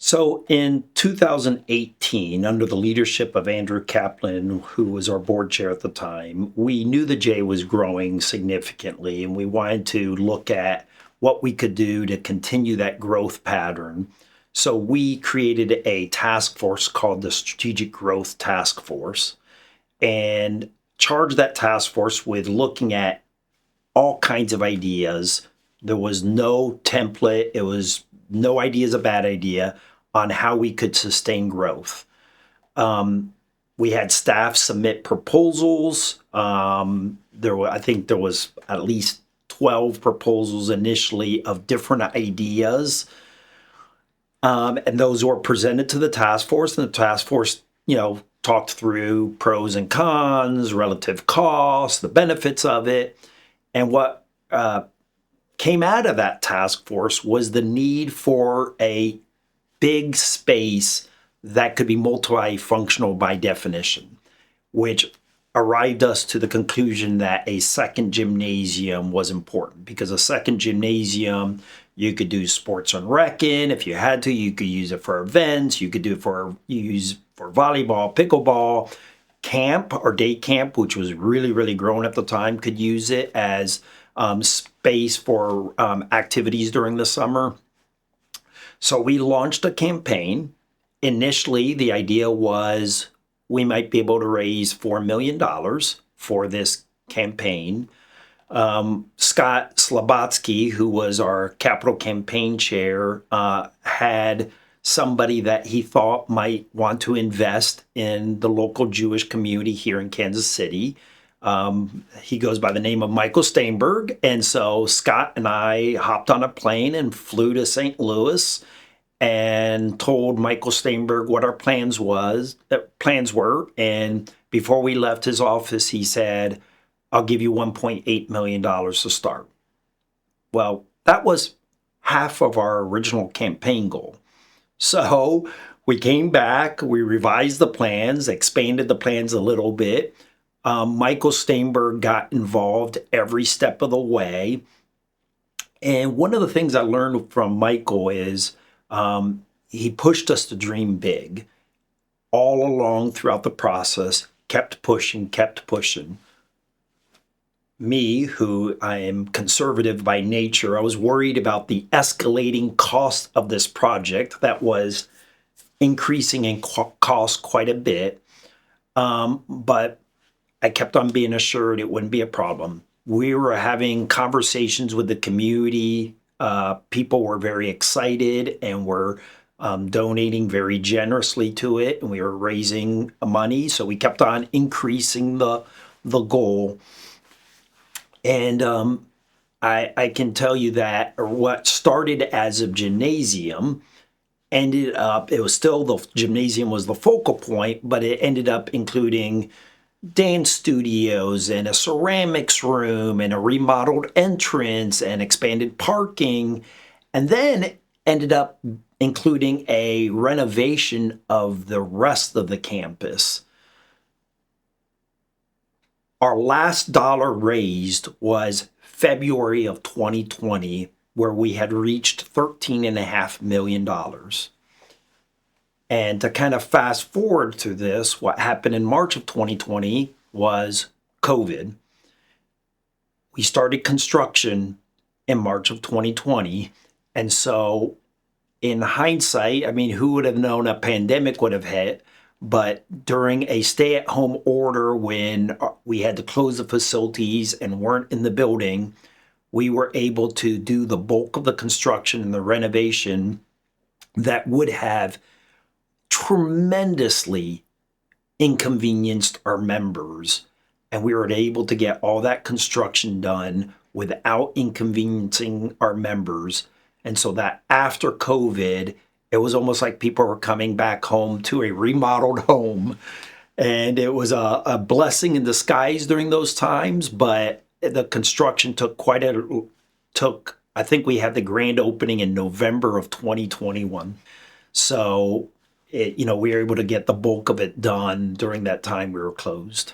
So in 2018, under the leadership of Andrew Kaplan, who was our board chair at the time, we knew the J was growing significantly, and we wanted to look at what we could do to continue that growth pattern. So we created a task force called the Strategic Growth Task Force and charged that task force with looking at all kinds of ideas. There was no template. It was no idea is a bad idea on how we could sustain growth. We had staff submit proposals. I think there was at least 12 proposals initially of different ideas. And those were presented to the task force, and the task force, talked through pros and cons, relative costs, the benefits of it. And what came out of that task force was the need for a big space that could be multifunctional by definition, which arrived us to the conclusion that a second gymnasium was important, because a second gymnasium, you could do sports and rec in. If you had to, you could use it for events. You could do it for volleyball, pickleball, camp or day camp, which was really, really growing at the time, could use it as space for activities during the summer. So we launched a campaign. Initially, the idea was we might be able to raise $4 million for this campaign. Scott Slabotsky, who was our capital campaign chair, had somebody that he thought might want to invest in the local Jewish community here in Kansas City. He goes by the name of Michael Staenberg. And so Scott and I hopped on a plane and flew to St. Louis and told Michael Staenberg what our plans were. And before we left his office, he said, "I'll give you $1.8 million to start." Well, that was half of our original campaign goal. So we came back, we revised the plans, expanded the plans a little bit. Michael Staenberg got involved every step of the way. And one of the things I learned from Michael is he pushed us to dream big all along throughout the process, kept pushing. Me, who I am conservative by nature, I was worried about the escalating cost of this project that was increasing in cost quite a bit. But I kept on being assured it wouldn't be a problem. We were having conversations with the community. People were very excited and were donating very generously to it, and we were raising money. So we kept on increasing the goal. And I can tell you that what started as a gymnasium ended up, it was still the gymnasium was the focal point, but it ended up including dance studios and a ceramics room and a remodeled entrance and expanded parking, and then ended up including a renovation of the rest of the campus. Our last dollar raised was February of 2020, where we had reached $13.5 million. And to kind of fast forward to this, what happened in March of 2020 was COVID. We started construction in March of 2020. And so in hindsight, who would have known a pandemic would have hit? But during a stay-at-home order, when we had to close the facilities and weren't in the building, we were able to do the bulk of the construction and the renovation that would have tremendously inconvenienced our members. And we were able to get all that construction done without inconveniencing our members. And so that after COVID, it was almost like people were coming back home to a remodeled home. And it was a blessing in disguise during those times. But the construction I think we had the grand opening in November of 2021. So, we were able to get the bulk of it done during that time we were closed.